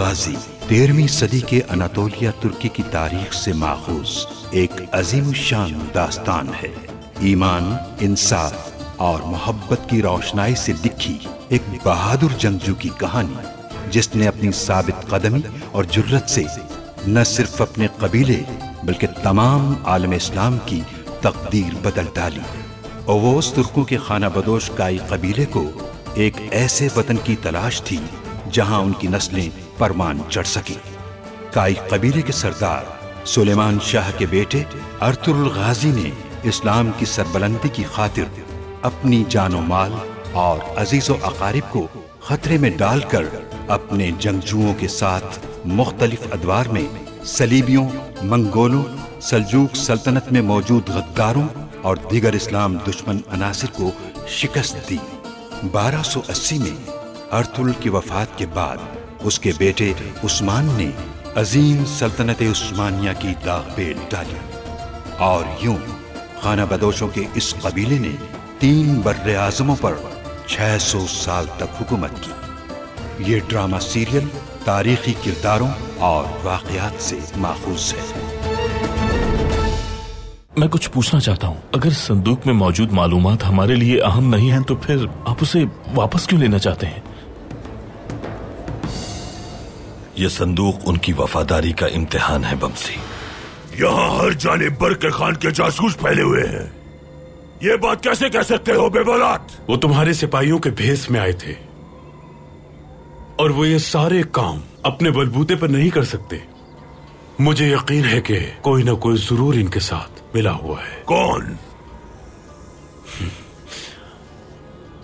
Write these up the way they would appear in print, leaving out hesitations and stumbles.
गाजी 13वीं सदी के अनातोलिया तुर्की की तारीख से माखूज एक अजीम शान दास्तान है। ईमान, इंसाफ और मोहब्बत की रोशनाई से लिखी एक बहादुर जंगजू की कहानी, जिसने अपनी साबित कदमी और जुर्रत से न सिर्फ अपने कबीले बल्कि तमाम आलम इस्लाम की तकदीर बदल डाली। ओवोस तुर्कों के खाना बदोश काई कबीले को एक ऐसे वतन की तलाश थी जहां उनकी नस्लें परमान चढ़ सकी। काई कबीले के सरदार सुलेमान शाह के बेटे अर्तुगरुल गाजी ने इस्लाम की सरबलंदी की खातिर अपनी जानो माल और अजीजो अकारिब को खतरे में डालकर अपने जंगजुओं के साथ मुख्तलिफ अदवार में सलीबियों, मंगोलों, सल्जूक सल्तनत में मौजूद गद्दारों और दीगर इस्लाम दुश्मन अनासिर को शिकस्त दी। 1280 में अर्तुगरुल की वफात के बाद उसके बेटे उस्मान ने अजीम सल्तनत उस्मानिया की दागबेल डाली और यूं खाना बदोशों के इस कबीले ने 3 बर्रे आज़मों पर 600 साल तक हुकूमत की। ये ड्रामा सीरियल तारीखी किरदारों और वाक़यात से माखूज है। मैं कुछ पूछना चाहता हूँ। अगर संदूक में मौजूद मालूमात हमारे लिए अहम नहीं है तो फिर आप उसे वापस क्यों लेना चाहते हैं? यह संदूक उनकी वफादारी का इम्तिहान है बमसी। यहाँ हर जानिब बरके खान के जासूस फैले हुए हैं। ये बात कैसे कह सकते हो बेबौलाद? वो तुम्हारे सिपाहियों के भेस में आए थे और वो ये सारे काम अपने बलबूते पर नहीं कर सकते। मुझे यकीन है कि कोई ना कोई जरूर इनके साथ मिला हुआ है। कौन?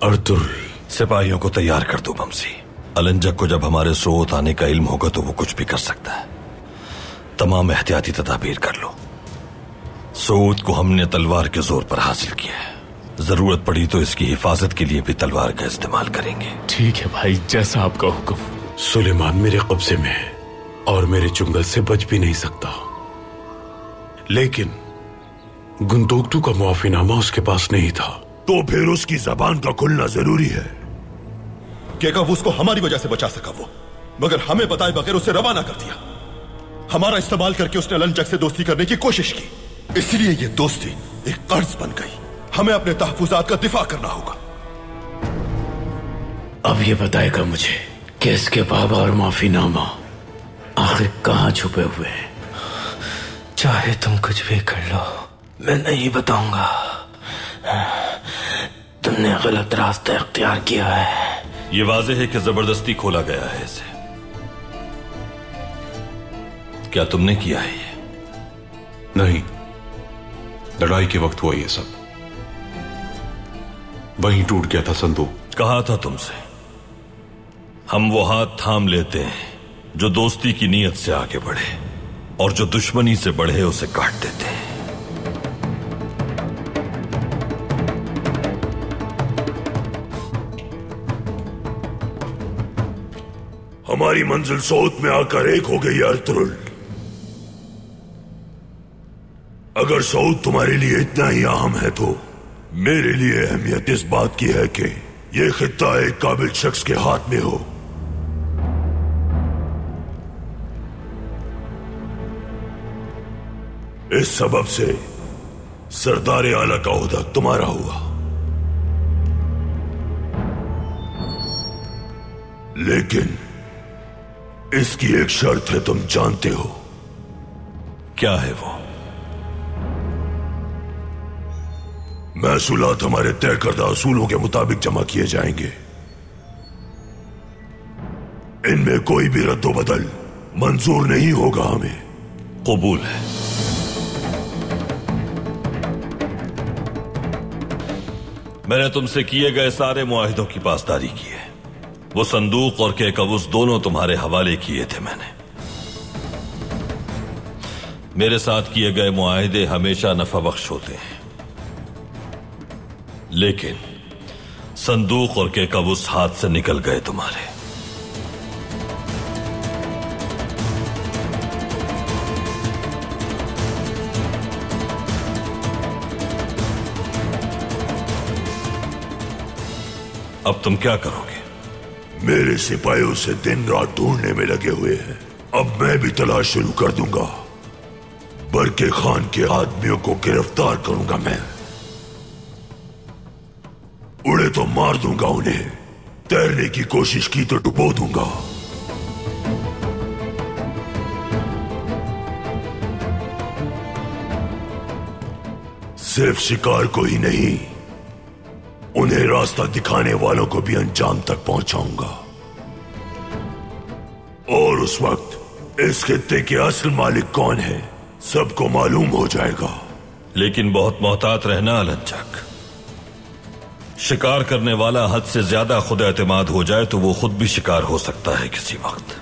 अर्तुगरुल। सिपाहियों को तैयार कर दो बमसी। अलंजक को जब हमारे सोत आने का इल्म होगा तो वो कुछ भी कर सकता है। तमाम एहतियाती तदाबीर कर लो। सोत को हमने तलवार के जोर पर हासिल किया है। जरूरत पड़ी तो इसकी हिफाजत के लिए भी तलवार का इस्तेमाल करेंगे। ठीक है भाई, जैसा आपका हुक्म। सुलेमान मेरे कब्जे में है और मेरे चुंगल से बच भी नहीं सकता, लेकिन गुंदोकतू का मुआफीनामा उसके पास नहीं था। तो फिर उसकी जबान का खुलना जरूरी है। केकावूस को हमारी वजह से बचा सका वो, मगर हमें बताए बगैर उसे रवाना कर दिया। हमारा इस्तेमाल करके उसने अलंजक से दोस्ती करने की कोशिश की, इसलिए ये दोस्ती एक कर्ज बन गई। हमें अपने तहफुजात का दिफा करना होगा। अब ये बताएगा मुझे कि इसके बाबा और माफीनामा आखिर कहां छुपे हुए हैं। चाहे तुम कुछ भी कर लो, मैं नहीं बताऊंगा। तुमने गलत रास्ता इख्तियार किया है। ये वाज़ेह है कि जबरदस्ती खोला गया है इसे। क्या तुमने किया है ये? नहीं, लड़ाई के वक्त हुआ ये सब। वहीं टूट गया था संदूक। कहा था तुमसे, हम वो हाथ थाम लेते हैं जो दोस्ती की नीयत से आगे बढ़े और जो दुश्मनी से बढ़े उसे काट देते हैं। हमारी मंजिल सोत में आकर एक हो गई अर्तुगरुल। अगर सऊद तुम्हारे लिए इतना ही अहम है तो मेरे लिए अहमियत इस बात की है कि यह खित्ता एक काबिल शख्स के हाथ में हो। इस सबब से सरदार आला का ओहदा तुम्हारा हुआ, लेकिन इसकी एक शर्त है, तुम जानते हो। क्या है वो? महसूलात हमारे तय करदा असूलों के मुताबिक जमा किए जाएंगे। इनमें कोई भी रद्दोबदल मंजूर नहीं होगा। हमें कबूल है। मैंने तुमसे किए गए सारे मुआहिदों की पासदारी की है। वो संदूक और केकावूस दोनों तुम्हारे हवाले किए थे मैंने। मेरे साथ किए गए मुआहिदे हमेशा नफा बख्श होते हैं, लेकिन संदूक और केकावूस हाथ से निकल गए तुम्हारे। अब तुम क्या करोगे? मेरे सिपाही उसे दिन रात ढूंढने में लगे हुए हैं। अब मैं भी तलाश शुरू कर दूंगा। बरके खान के आदमियों को गिरफ्तार करूंगा मैं। उड़े तो मार दूंगा उन्हें, तैरने की कोशिश की तो डुबो दूंगा। सिर्फ शिकार को ही नहीं, उन्हें रास्ता दिखाने वालों को भी अंजाम तक पहुंचाऊंगा। और उस वक्त इस खित्ते के असल मालिक कौन है सबको मालूम हो जाएगा। लेकिन बहुत मोहतात रहना अलंजक। शिकार करने वाला हद से ज्यादा खुद एतमाद हो जाए तो वो खुद भी शिकार हो सकता है किसी वक्त।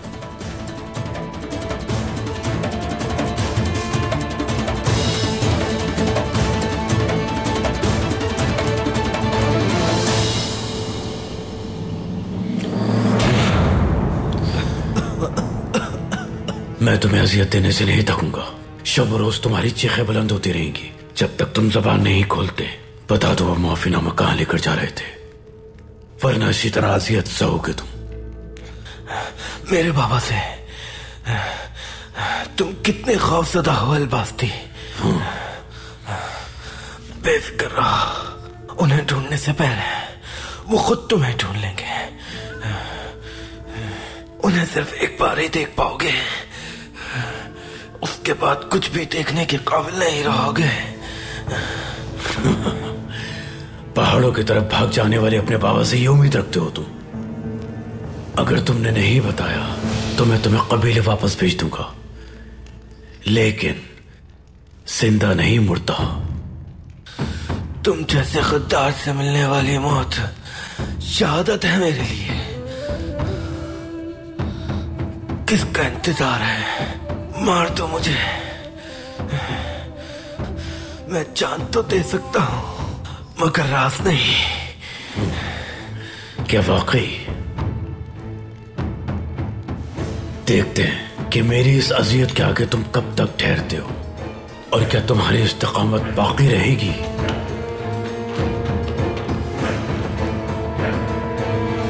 मैं तुम्हें अजियत देने से नहीं थकूंगा। शब रोज तुम्हारी चीखें बुलंद होती रहेंगी जब तक तुम जबान नहीं खोलते। बता दो वो माफीनामा कहां लेकर जा रहे थे, वरना इसी तरह अजियत सहोगे तुम। मेरे बाबा से तुम कितने खौफजदा हो अलबास्ती। बेफिक्र रहो, उन्हें ढूंढने से पहले वो खुद तुम्हें ढूंढ लेंगे। उन्हें सिर्फ एक बार ही देख पाओगे, उसके बाद कुछ भी देखने के काबिल नहीं रहोगे। पहाड़ों की तरफ भाग जाने वाले अपने बाबा से ये उम्मीद रखते हो तुम? अगर तुमने नहीं बताया तो मैं तुम्हें कबीले वापस भेज दूंगा, लेकिन जिंदा नहीं मुड़ता। तुम जैसे गद्दार से मिलने वाली मौत शहादत है मेरे लिए। किसका इंतजार है? मार दो मुझे, मैं जान तो दे सकता हूं मगर रास नहीं। क्या वाकई? देखते हैं कि मेरी इस अजियत के आगे तुम कब तक ठहरते हो और क्या तुम्हारी इस्तिकामत बाकी रहेगी।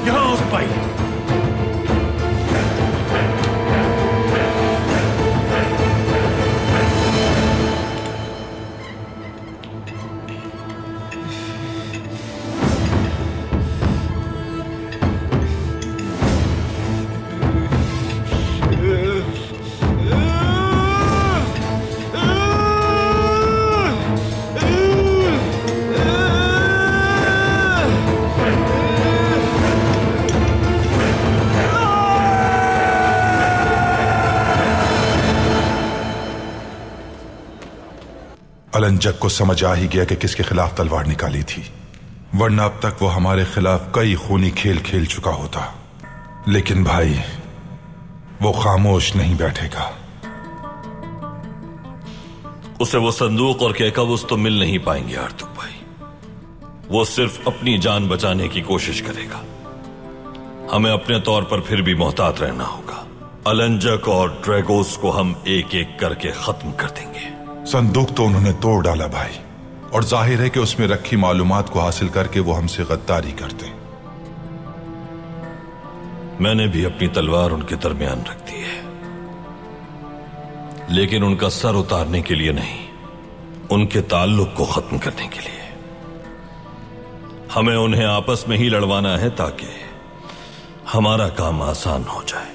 यहां आओ सिपाही। अलंजक को समझ आ ही गया कि किसके खिलाफ तलवार निकाली थी, वरना अब तक वो हमारे खिलाफ कई खूनी खेल खेल चुका होता। लेकिन भाई, वो खामोश नहीं बैठेगा। उसे वो संदूक और केकाबुस तो मिल नहीं पाएंगे आर्तुक भाई। वो सिर्फ अपनी जान बचाने की कोशिश करेगा। हमें अपने तौर पर फिर भी मोहतात रहना होगा। अलंजक और ड्रैगोस को हम एक एक करके खत्म कर देंगे। संदूक तो उन्होंने तोड़ डाला भाई, और जाहिर है कि उसमें रखी मालूमात को हासिल करके वो हमसे गद्दारी करते। मैंने भी अपनी तलवार उनके दरमियान रख दी है, लेकिन उनका सर उतारने के लिए नहीं, उनके ताल्लुक को खत्म करने के लिए। हमें उन्हें आपस में ही लड़वाना है ताकि हमारा काम आसान हो जाए।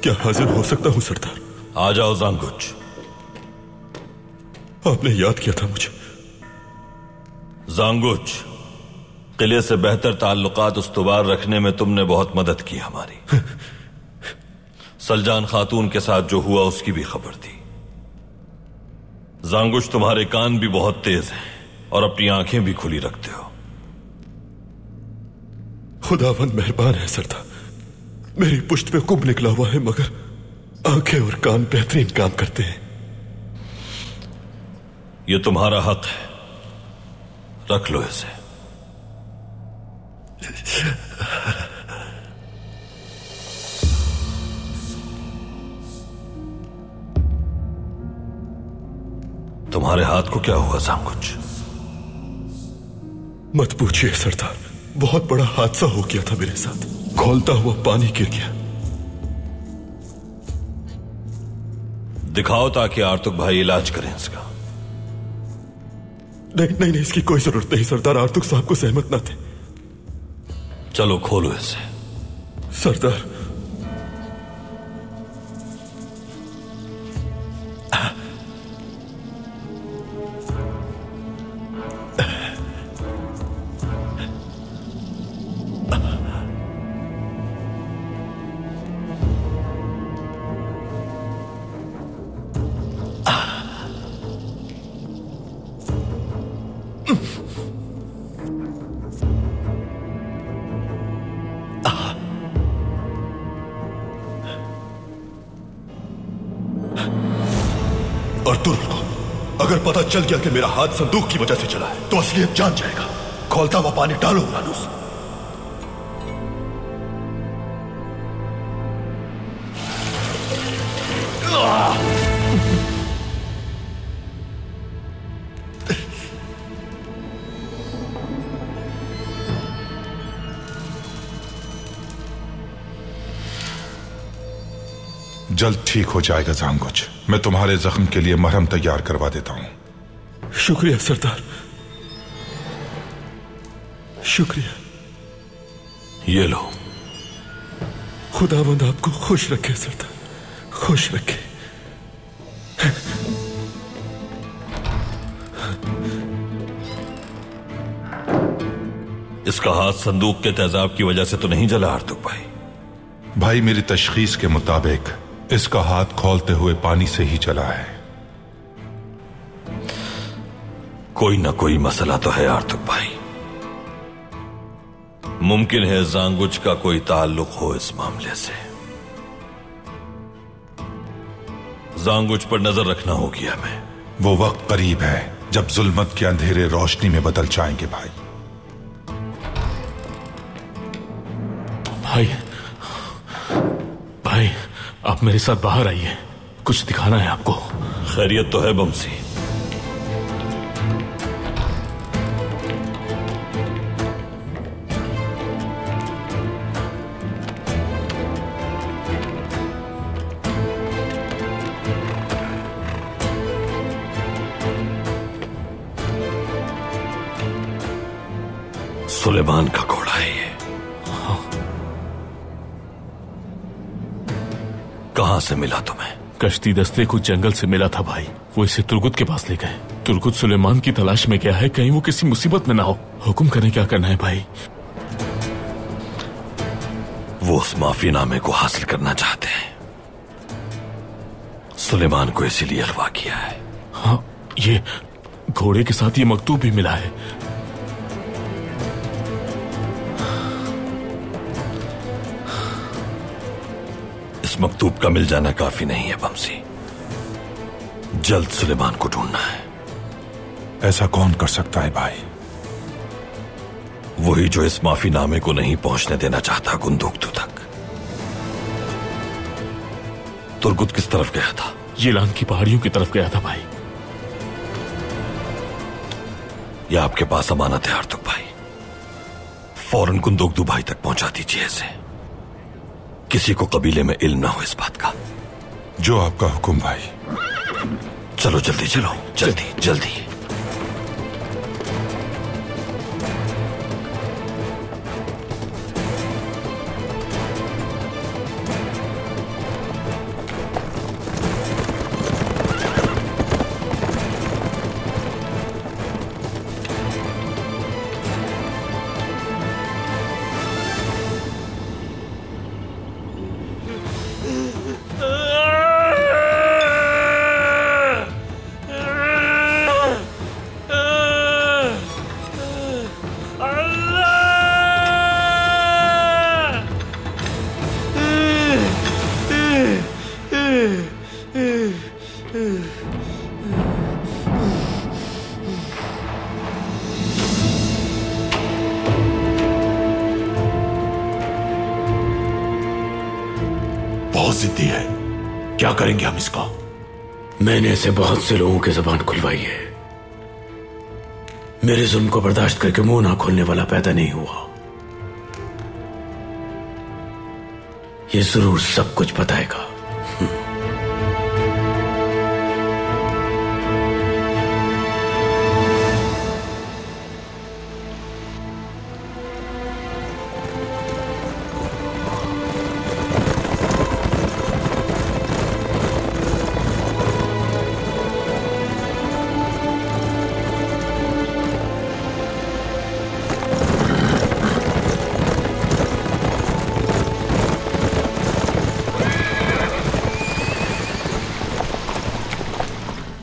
क्या हाजिर हो सकता हूं सरदार? आ जाओ जांगुच। आपने याद किया था मुझे। जांगुच, किले से बेहतर ताल्लुकात उस्तुवार रखने में तुमने बहुत मदद की हमारी। सलजान खातून के साथ जो हुआ उसकी भी खबर थी। जांगुच, तुम्हारे कान भी बहुत तेज हैं और अपनी आंखें भी खुली रखते हो। खुदावंद मेहरबान है सरदार। मेरी पुश्त पे कुब निकला हुआ है मगर आंखें और कान बेहतरीन काम करते हैं। यह तुम्हारा हक है, रख लो इसे। तुम्हारे हाथ को क्या हुआ जांगुच? मत पूछिए सरदार, बहुत बड़ा हादसा हो गया था मेरे साथ। खौलता हुआ पानी गिर गया। दिखाओ ताकि आर्तुक भाई इलाज करें इसका। नहीं, इसकी कोई जरूरत नहीं सरदार। आर्तुक साहब को सहमत ना थे। चलो खोलो इसे। सरदार, अगर पता चल गया कि मेरा हाथ संदूक की वजह से चला है तो असलियत जान जाएगा। खौलता हुआ पानी डालो उरानुस। जल्द ठीक हो जाएगा जांगुच। मैं तुम्हारे जख्म के लिए मरहम तैयार करवा देता हूं। शुक्रिया सरदार, शुक्रिया। ये लो। खुदावंद आपको खुश रखे सरदार, खुश रखे। इसका हाथ संदूक के तेजाब की वजह से तो नहीं जला आर्तुक भाई? भाई, मेरी तशखीस के मुताबिक इसका हाथ खौलते हुए पानी से ही चला है। कोई ना कोई मसला तो है आर्तुक भाई। मुमकिन है जांगुच का कोई ताल्लुक हो इस मामले से। जांगुच पर नजर रखना होगी हमें। वो वक्त करीब है जब जुल्मत के अंधेरे रोशनी में बदल जाएंगे भाई। भाई, आप मेरे साथ बाहर आइए, कुछ दिखाना है आपको। खैरियत तो है बमसी? सुलेमान का घोड़ा है ये। कहां से मिला तुम्हें? कश्ती दस्ते को जंगल से मिला था भाई। वो इसे तुर्गुत के पास ले गए। तुर्गुत सुलेमान की तलाश में गया है, कहीं वो किसी मुसीबत में ना हो। हुक्म करें, क्या करना है भाई? वो उस माफीनामे को हासिल करना चाहते हैं। सुलेमान को इसीलिए अगवा किया है। हाँ, ये घोड़े के साथ ये मकतूब भी मिला है। मकतूब का मिल जाना काफी नहीं है बमसी। जल्द सुलेमान को ढूंढना है। ऐसा कौन कर सकता है भाई? वही जो इस माफीनामे को नहीं पहुंचने देना चाहता गुंदुक्तू तक। तुर्गुत किस तरफ गया था? येलान की पहाड़ियों की तरफ गया था भाई। यह आपके पास अमानत है आर्तुक भाई। फौरन गुंदुक्तू भाई तक पहुंचा दीजिए इसे। किसी को कबीले में इल्म ना हो इस बात का। जो आपका हुक्म भाई। चलो जल्दी, चलो जल्दी जल्दी। बहुत जिद्दी है। क्या करेंगे हम इसका? मैंने ऐसे बहुत से लोगों की जुबान खुलवाई है। मेरे जुल्म को बर्दाश्त करके मुंह ना खोलने वाला पैदा नहीं हुआ। ये जरूर सब कुछ बताएगा।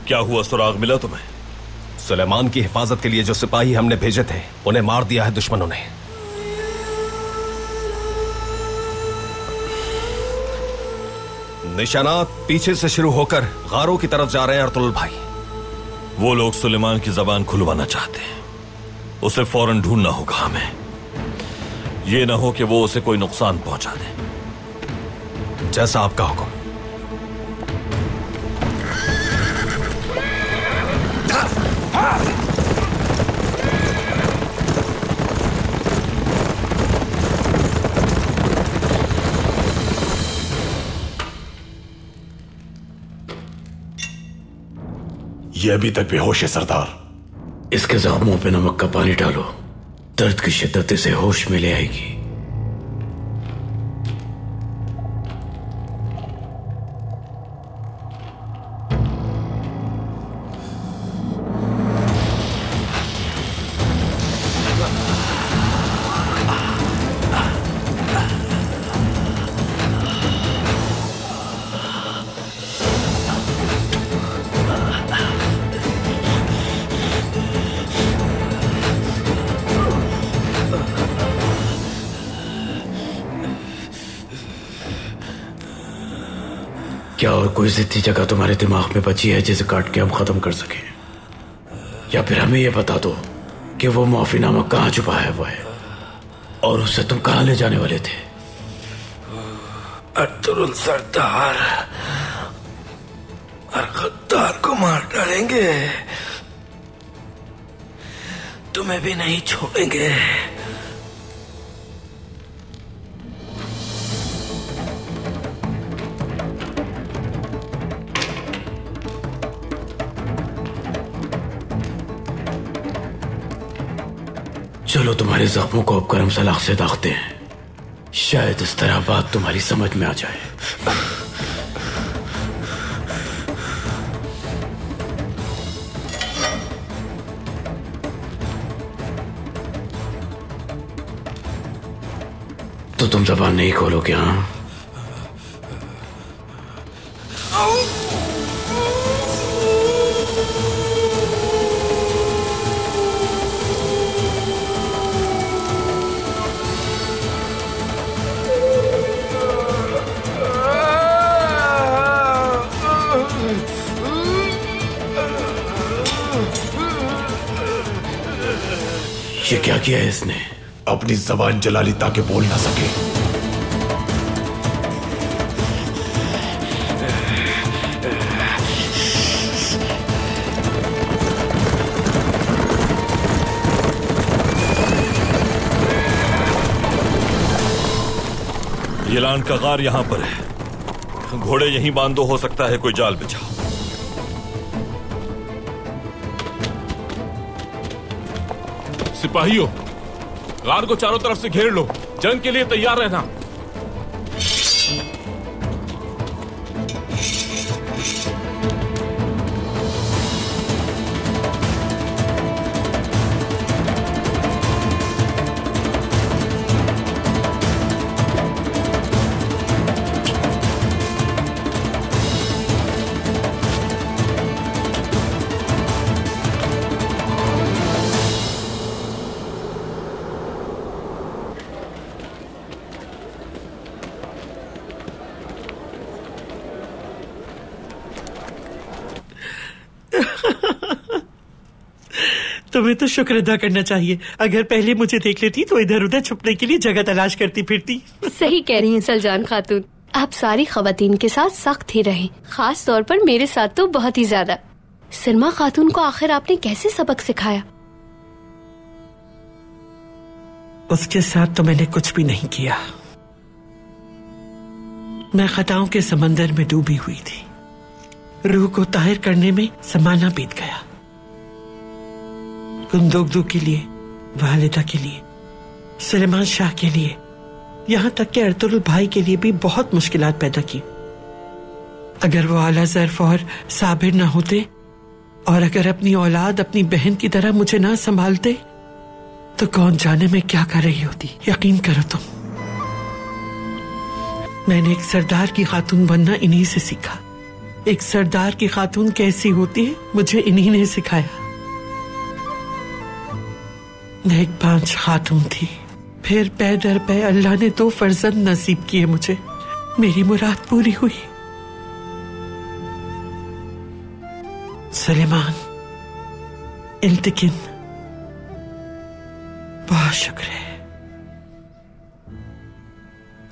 क्या हुआ, सुराग मिला तुम्हें? सुलेमान की हिफाजत के लिए जो सिपाही हमने भेजे थे उन्हें मार दिया है दुश्मनों ने। निशानात पीछे से शुरू होकर गारों की तरफ जा रहे हैं अर्तुल भाई। वो लोग सुलेमान की जबान खुलवाना चाहते हैं। उसे फौरन ढूंढना होगा हमें। ये ना हो कि वो उसे कोई नुकसान पहुंचा दे। जैसा आपका हुक्म। ये अभी तक बेहोश है सरदार। इसके जख्मों पे नमक का पानी डालो, दर्द की शिद्दत इसे होश में ले आएगी। क्या और कोई जिद्दी जगह तुम्हारे दिमाग में बची है जिसे काट के हम खत्म कर सकें? या फिर हमें यह बता दो कि वो माफीनामा कहां छुपा है वो है, और उससे तुम कहां ले जाने वाले थे? अर्तुल सरदार और गद्दार को मार डालेंगे, तुम्हें भी नहीं छोड़ेंगे। चलो तुम्हारे जख्मों को अब गरम सलाख से दागते हैं, शायद इस तरह बात तुम्हारी समझ में आ जाए। तो तुम जबान नहीं खोलोगे? हाँ, ये क्या किया है इसने? अपनी जबान जला ली ताकि बोल ना सके। येलान का गार यहां पर है। घोड़े यहीं बांधो, हो सकता है कोई जाल बिछाओ। सिपाहियों, गार को चारों तरफ से घेर लो, जंग के लिए तैयार रहना। तुम्हें तो शुक्र अदा करना चाहिए। अगर पहले मुझे देख लेती तो इधर उधर छुपने के लिए जगह तलाश करती फिरती। सही कह रही हैं सलजान खातून, आप सारी खवातीन के साथ सख्त ही रहें, खास तौर पर मेरे साथ तो बहुत ही ज्यादा। सलमा खातून को आखिर आपने कैसे सबक सिखाया? उसके साथ तो मैंने कुछ भी नहीं किया। मैं खताओं के समंदर में डूबी हुई थी। रूह को ताहिर करने में ज़माना बीत गया। कुंदोगदू के लिए, वालिदा के लिए, सुलेमान शाह के लिए, यहां तक कि अर्तुगरुल भाई के लिए भी बहुत मुश्किलात पैदा की। अगर वो आला ज़र्फ और साबिर ना होते और अगर अपनी औलाद अपनी बहन की तरह मुझे ना संभालते तो कौन जाने में क्या कर रही होती। यकीन करो तुम, मैंने एक सरदार की खातून बनना इन्हीं से सीखा। एक सरदार की खातून कैसी होती है मुझे इन्हीं ने सिखाया। मैं एक पांच खातून थी, फिर पै दर पै अल्लाह ने 2 फर्जंद नसीब किए मुझे। मेरी मुराद पूरी हुई। सुलेमान, इल्तिकिन, बहुत शुक्र है।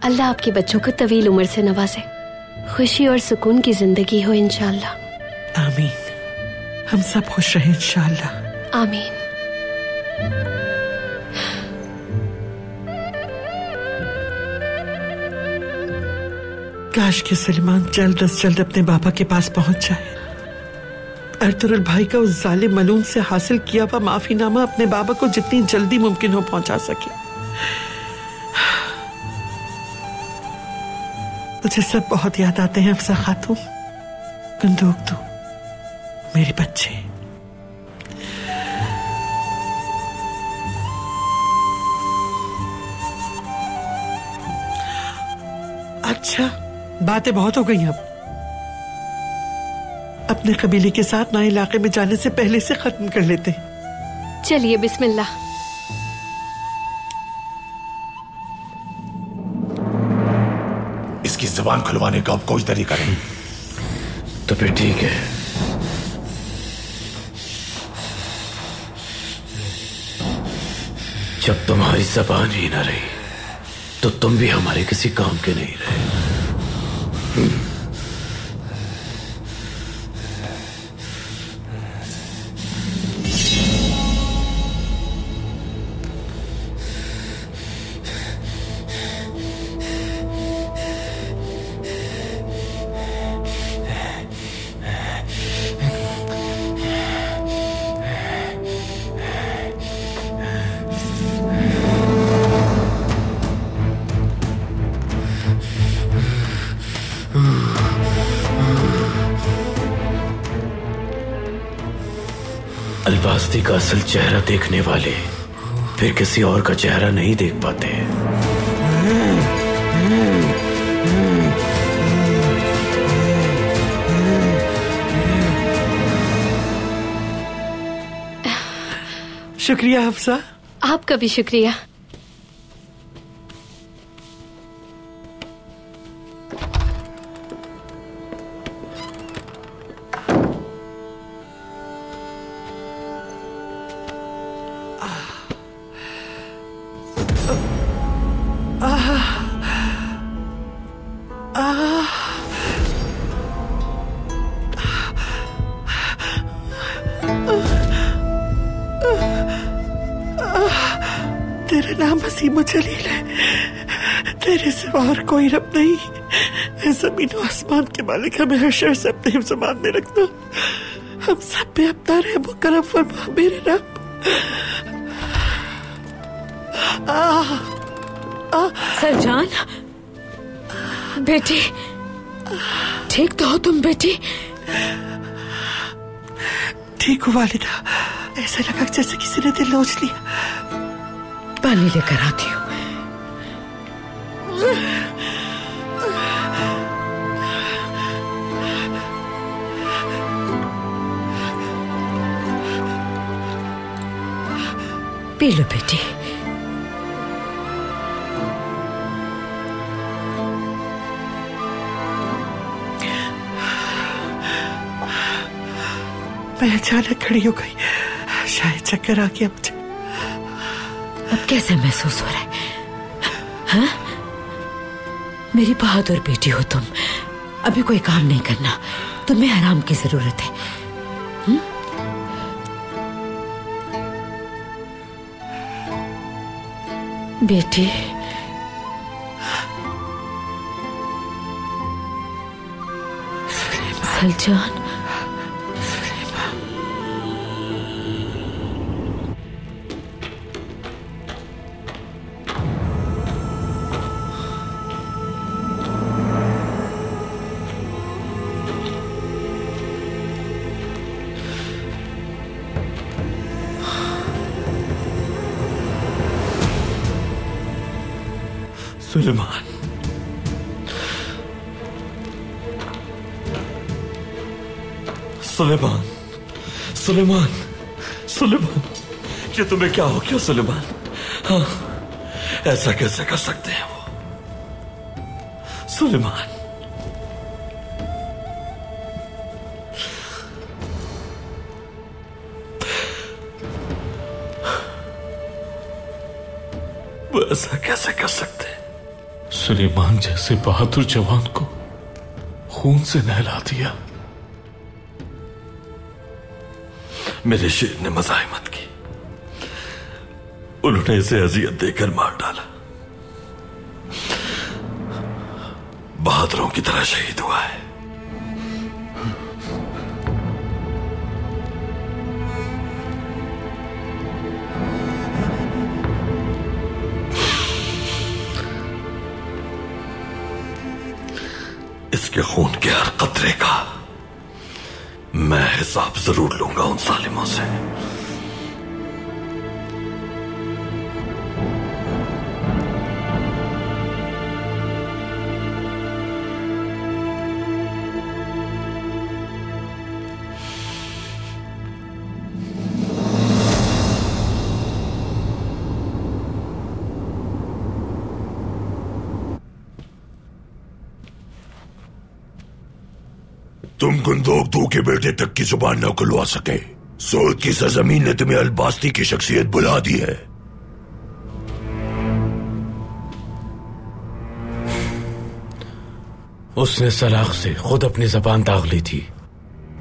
अल्लाह आपके बच्चों को तवील उम्र से नवाजे, खुशी और सुकून की जिंदगी हो इंशाअल्लाह। आमीन। हम सब खुश रहें इंशाअल्लाह। आमीन। काश के सुलेमान जल्द अज जल्द अपने बाबा के पास पहुंच जाए। अर्तुगरुल भाई का उस जालिम मलून से हासिल किया हुआ माफीनामा अपने बाबा को जितनी जल्दी मुमकिन हो पहुंचा सके। मुझे सब बहुत याद आते हैं अफसा खातून, कुंदोगदू, मेरे बच्चे। अच्छा, बातें बहुत हो गई। अब अपने कबीले के साथ नए इलाके में जाने से पहले से खत्म कर लेते। चलिए बिस्मिल्लाह। इसकी जुबान खुलवाने का अब कोई तरीका नहीं। तो फिर ठीक है, जब तुम्हारी जबान ही ना रही तो तुम भी हमारे किसी काम के नहीं रहे। अलवास्ती का असल चेहरा देखने वाले फिर किसी और का चेहरा नहीं देख पाते। शुक्रिया हफ्सा। आपका भी शुक्रिया। तेरा नाम हसीम जलील है, तेरे सिवा और कोई रब नहीं। जमीन और आसमान के मालिक, हमें हर शर से अपने हिफ्ज़-ए-मान में रखना। हम सब पे अपना रहम और करम फरमा मेरे रब। सरजान, बेटी, ठीक तो हो तुम बेटी? ठीक हो वालिदा, ऐसा लगा जैसे किसी ने दिल नोच लिया। पानी लेकर आती हूँ। पी लो बेटी। मैं अचानक खड़ी हो गई, शायद चक्कर आ गया मुझे। अब कैसे महसूस हो रहा है? हाँ? मेरी बहादुर बेटी हो तुम। अभी कोई काम नहीं करना, तुम्हें आराम की जरूरत है। बेटी, सलजान, सुलेमान, सुलेमान, सुलेमान, सुलेमान, ये तुम्हें क्या हो गया सुलेमान? हाँ, ऐसा कैसे कर सकते हैं वो? सुलेमान, वो ऐसा कैसे कर सकते हैं? सुलेमान जैसे बहादुर जवान को खून से नहला दिया। मेरे शेर ने मज़ाहिमत की, उन्होंने इसे अजियत देकर मार डाला। बहादुरों की तरह शहीद हुआ है। इसके खून के हर कतरे का मैं हिसाब जरूर लूंगा उन सालिमों से। तुम गुंदोक के बेटे तक की जुबान न खुलवा सके। सऊद की सरजमीन ने तुम्हें अलबास्ती की शख्सियत बुला दी है। उसने सलाख से खुद अपनी जबान दाग ली थी।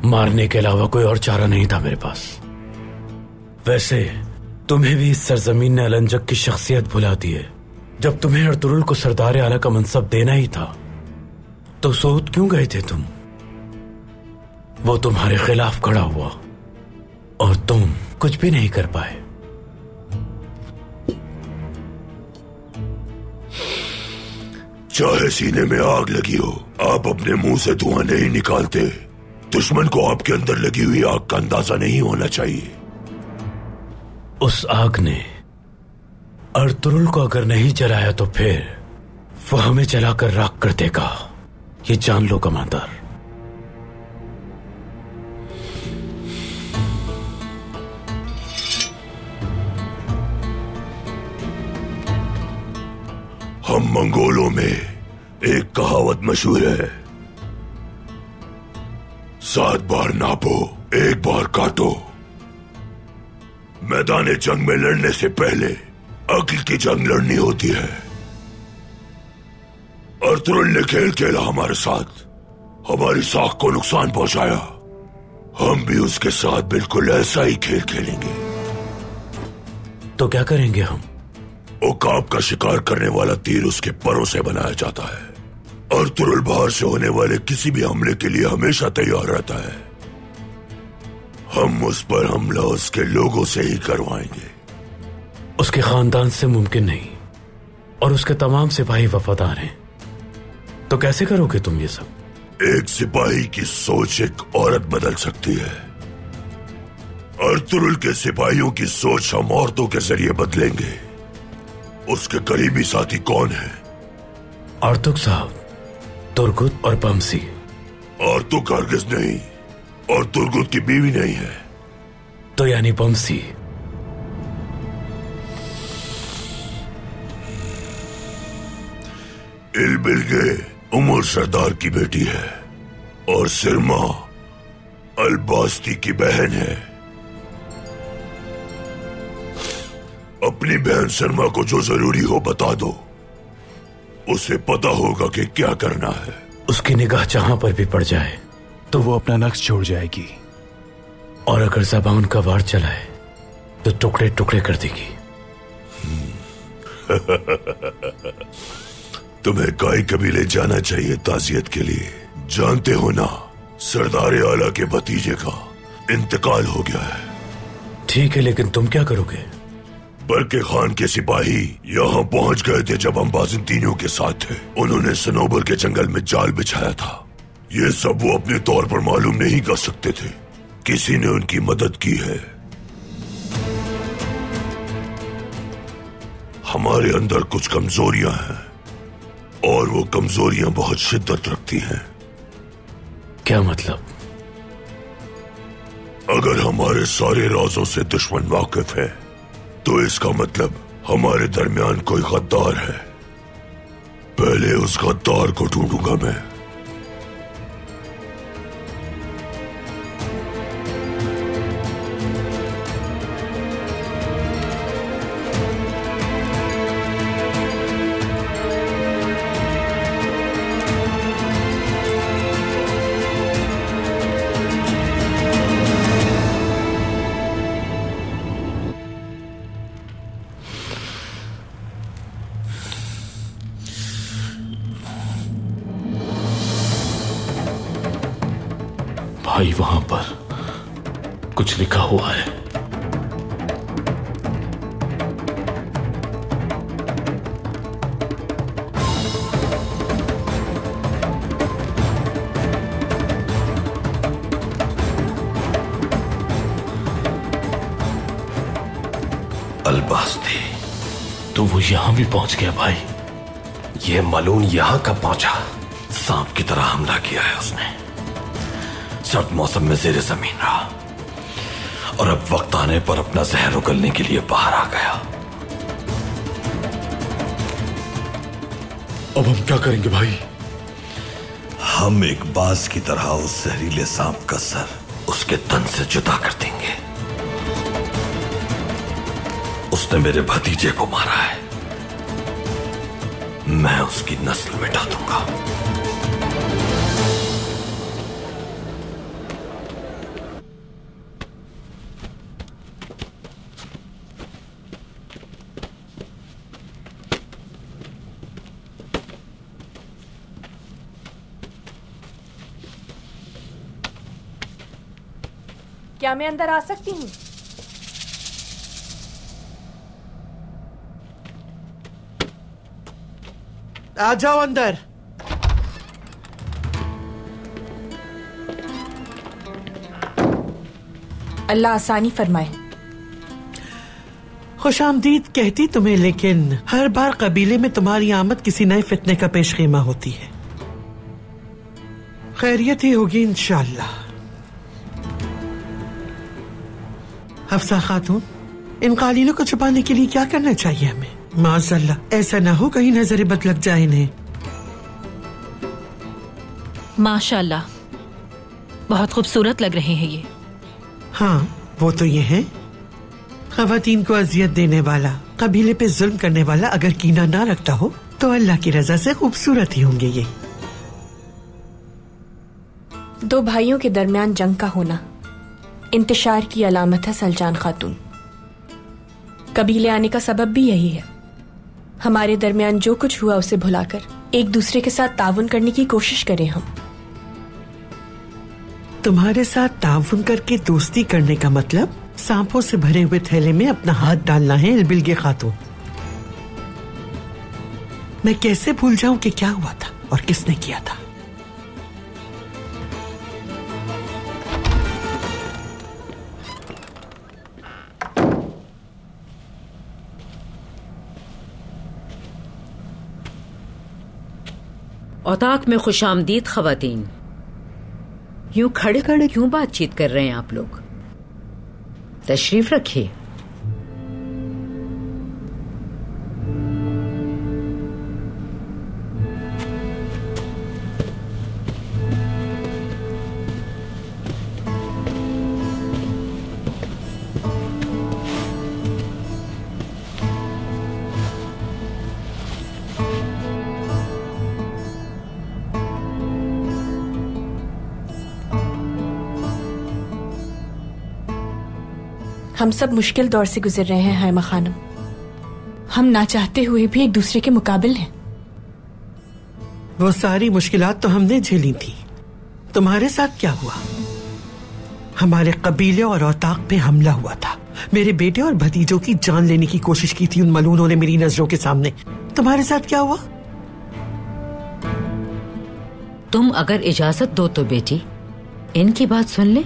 मारने के अलावा कोई और चारा नहीं था मेरे पास। वैसे तुम्हें भी इस सरजमीन ने अलंजक की शख्सियत भुला दी है। जब तुम्हें अर्तुरुल को सरदार आला का मनसब देना ही था तो सऊद क्यों गए थे तुम? वो तुम्हारे खिलाफ खड़ा हुआ और तुम कुछ भी नहीं कर पाए। चाहे सीने में आग लगी हो, आप अपने मुंह से धुआं नहीं निकालते। दुश्मन को आपके अंदर लगी हुई आग का अंदाजा नहीं होना चाहिए। उस आग ने अर्तुरुल को अगर नहीं जलाया तो फिर वो हमें जलाकर राख कर देगा, ये जान लो कमांडर। हम मंगोलों में एक कहावत मशहूर है, 7 बार नापो 1 बार काटो। मैदान जंग में लड़ने से पहले अक्ल की जंग लड़नी होती है। अर्तुरुल ने खेल खेला हमारे साथ, हमारी साख को नुकसान पहुंचाया। हम भी उसके साथ बिल्कुल ऐसा ही खेल खेलेंगे। तो क्या करेंगे हम? ओकाब का शिकार करने वाला तीर उसके परों से बनाया जाता है। अर्तुरुल बाहर से होने वाले किसी भी हमले के लिए हमेशा तैयार रहता है। हम उस पर हमला उसके लोगों से ही करवाएंगे। उसके खानदान से मुमकिन नहीं, और उसके तमाम सिपाही वफादार हैं। तो कैसे करोगे तुम ये सब? एक सिपाही की सोच एक औरत बदल सकती है। अर्तुरुल के सिपाहियों की सोच हम औरतों के जरिए बदलेंगे। उसके करीबी साथी कौन है? आर्तुक साहब, तुर्गुत और बमसी। आर्तुक हरगिज नहीं, और तुर्गुत की बीवी नहीं है। तो यानी बमसी। इलबिलगे उमर सरदार की बेटी है, और सिरमा अलबास्ती की बहन है। अपनी बहन शर्मा को जो जरूरी हो बता दो, उसे पता होगा कि क्या करना है। उसकी निगाह जहां पर भी पड़ जाए तो वो अपना नक्श छोड़ जाएगी, और अगर जबान का वार चलाए तो टुकड़े टुकड़े कर देगी। तुम्हें काई कबीले जाना चाहिए ताजियत के लिए। जानते हो ना, सरदार आला के भतीजे का इंतकाल हो गया है। ठीक है, लेकिन तुम क्या करोगे? बरके खान के सिपाही यहाँ पहुंच गए थे जब हम बाज़ंतीनियों के साथ थे। उन्होंने सनोबर के जंगल में जाल बिछाया था। ये सब वो अपने तौर पर मालूम नहीं कर सकते थे। किसी ने उनकी मदद की है। हमारे अंदर कुछ कमजोरियां हैं और वो कमजोरियां बहुत शिद्दत रखती हैं। क्या मतलब? अगर हमारे सारे राजों से दुश्मन वाकिफ है तो इसका मतलब हमारे दरमियान कोई गद्दार है। पहले उस गद्दार को ढूंढूंगा मैं। भाई, वहां पर कुछ लिखा हुआ है। अलबास्ती। तो वो यहां भी पहुंच गया भाई। ये मलून यहां कब पहुंचा? सांप की तरह हमला किया है उसने। सर्द मौसम में ज़ेरे ज़मीन रहा और अब वक्त आने पर अपना जहर उगलने के लिए बाहर आ गया। अब हम क्या करेंगे भाई? हम एक बाज की तरह उस जहरीले सांप का सर उसके तन से जुदा कर देंगे। उसने मेरे भतीजे को मारा है। मैं उसकी नस्ल मिटा दूंगा। क्या मैं अंदर आ सकती हूँ? आ जाओ अंदर। अल्लाह आसानी फरमाए। खुशामदीद कहती तुम्हें, लेकिन हर बार कबीले में तुम्हारी आमद किसी नए फितने का पेशखेमा होती है। खैरियत ही होगी इंशाअल्लाह। हफ्सा खातून, इन कालीनों को छुपाने के लिए क्या करना चाहिए हमें? माज़अल्लाह, ऐसा ना हो कहीं नजर बद लग जाए इन्हें। माशाअल्लाह, बहुत खूबसूरत लग रहे हैं ये। हाँ, वो तो ये है। ख़वातीन को अजियत देने वाला, कबीले पे जुल्म करने वाला अगर कीना ना रखता हो तो अल्लाह की रजा से खूबसूरत ही होंगे ये। दो भाइयों के दरमियान जंग का होना इंतशार की अलामत है सलजान खातून। कबीले आने का सबब भी यही है। हमारे दरमियान जो कुछ हुआ उसे भुलाकर एक दूसरे के साथ ताउन करने की कोशिश करें हम। तुम्हारे साथ ताउन करके दोस्ती करने का मतलब सांपों से भरे हुए थैले में अपना हाथ डालना है इल्बिल्गे खातून। मैं कैसे भूल जाऊं कि क्या हुआ था और किसने किया था। औताक में खुशामदीद ख़वातीन। यूं खड़े खड़े क्यों बातचीत कर रहे हैं आप लोग? तशरीफ रखिए। हम सब मुश्किल दौर से गुजर रहे हैं हैमा खानम। हम ना चाहते हुए भी एक दूसरे के मुकाबिल हैं। वो सारी मुश्किलात तो हमने झेली थी, तुम्हारे साथ क्या हुआ? हमारे कबीले और औताक पे हमला हुआ था। मेरे बेटे और भतीजों की जान लेने की कोशिश की थी उन मलूनों ने मेरी नजरों के सामने। तुम्हारे साथ क्या हुआ? तुम अगर इजाजत दो तो बेटी इनकी बात सुन ले।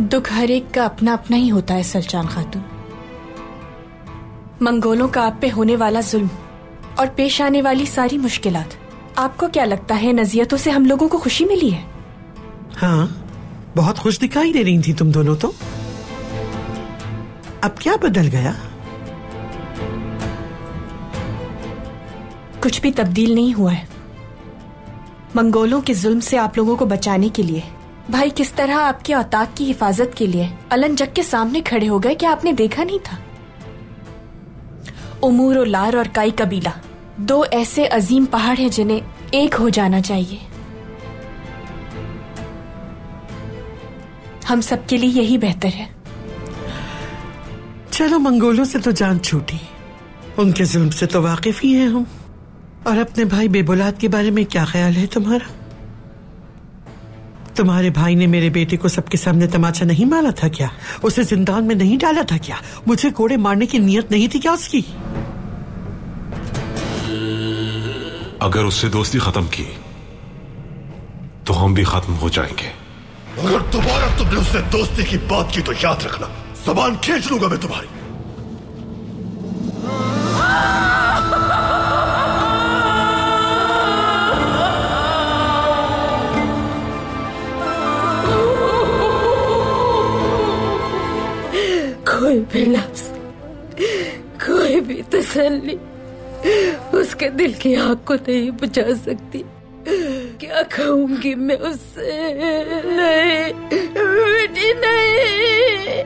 दुख हर एक का अपना अपना ही होता है सलचान खातून। मंगोलों का आप पे होने वाला जुल्म और पेश आने वाली सारी मुश्किलात, आपको क्या लगता है नज़ियतों से हम लोगों को खुशी मिली है? हाँ, बहुत खुश दिखाई दे रही थी तुम दोनों तो। अब क्या बदल गया? कुछ भी तब्दील नहीं हुआ है। मंगोलों के जुल्म से आप लोगों को बचाने के लिए भाई किस तरह आपके औताक की हिफाजत के लिए अलंजक के सामने खड़े हो गए, क्या आपने देखा नहीं था? उमूर और लार और काई कबीला दो ऐसे अजीम पहाड़ हैं जिन्हें एक हो जाना चाहिए। हम सबके लिए यही बेहतर है। चलो, मंगोलों से तो जान छूटी, उनके जुल्म से तो वाकिफ ही हैं हम। और अपने भाई बेबुलाद के बारे में क्या ख्याल है तुम्हारा? तुम्हारे भाई ने मेरे बेटे को सबके सामने तमाचा नहीं मारा था क्या? उसे जिंदान में नहीं डाला था क्या? मुझे कोड़े मारने की नीयत नहीं थी क्या उसकी? अगर उससे दोस्ती खत्म की तो हम भी खत्म हो जाएंगे। अगर दोबारा तुमने उससे दोस्ती की बात की तो याद रखना, ज़बान खींच लूंगा मैं तुम्हारी। कोई भी लफ्ज, कोई भी तसल्ली उसके दिल की आग को नहीं बुझा सकती। क्या कहूंगी मैं उससे? नहीं बेटी नहीं।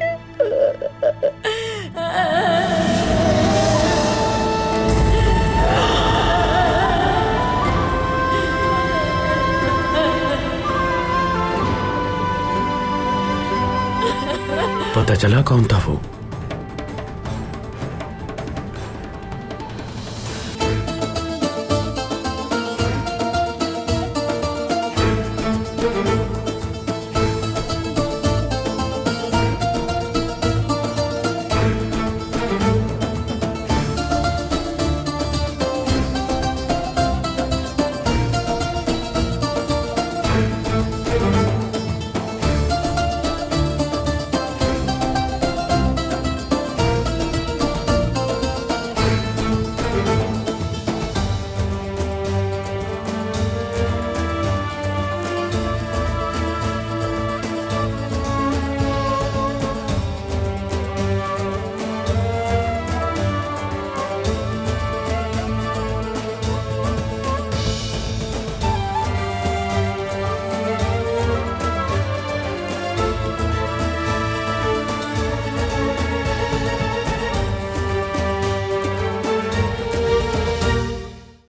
पता चला कौन था वो?